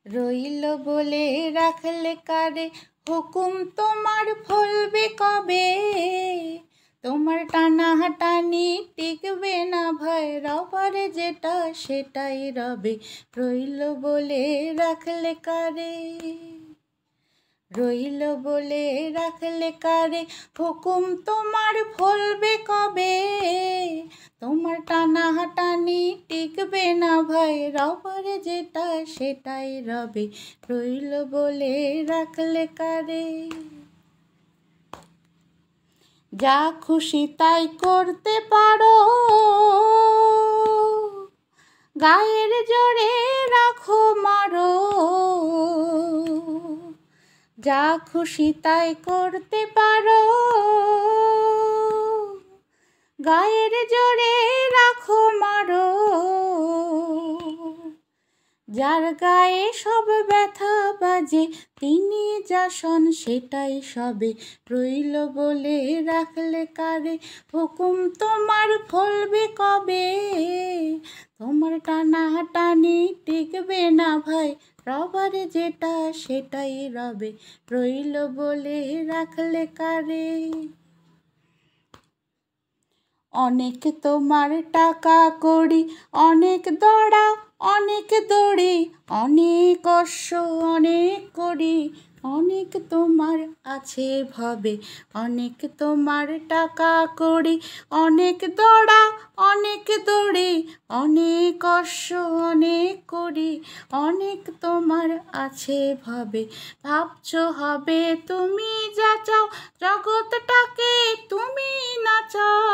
রইল বলে রাখলে কারে, হুকুম তোমার ফলবে কবে? তোমার টানাহাটানি টিকবে না ভাই, রবারে যেটা সেটাই রবে। রইল বলে রাখলে কারে, রইল বলে রাখলে কারে, হুকুম তোমার ফলবে কবে? তোমার টানাহাটানি টিকবে না ভাই, রবারে যেটা সেটাই রবে। রইল বলে রাখলে কারে। যা খুশি তাই করতে পারো, গায়ের জোরে রাখো মারো। যা খুশি তাই করতে পারো, গায়ের জোরে রাখো মারো। যার গায়ে সব ব্যথা বাজে, তিনি যা শোন সেটাই সবে। রইল বলে রাখলে কারে, হুকুম তোমার ফলবে কবে? তোমার টানাটানি টিকবে না ভাই, রবারে যেটা সেটাই রবে। রইল বলে রাখলে কারে। অনেক তোমার টাকা কড়ি, অনেক দড়া অনেক দড়ি, অনেক অশ্ব অনেক কড়ি, অনেক তোমার আছে ভবে। অনেক তোমার টাকা কড়ি, অনেক দড়া অনেক দড়ি, অনেক অশ্ব অনেক কড়ি, অনেক তোমার আছে ভবে। ভাবছো হবে তুমি যা চাও, জগৎটাকে তুমি নাচাও।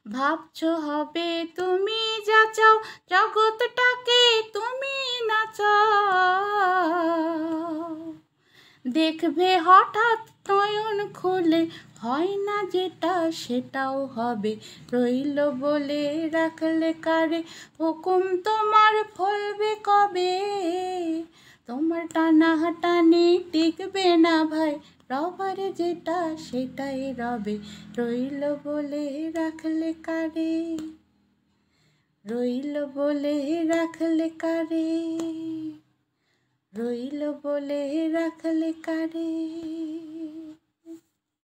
ভাবছো হবে তুমি যা চাও, জগৎটাকে তুমি নাচাও। দেখবে হঠাৎ নয়ন খুলে, হয় না যেটা সেটাও হবে। রইল বলে রাখলে কারে, হুকুম তোমার ফলবে কবে? তোমার টানাহাটানি টিকবে না ভাই, রবারে যেটা সেটাই রবে। রইল বলে রাখলে কারে, রইল বলে রাখলে কারে, রইল বলে রাখলে কারে।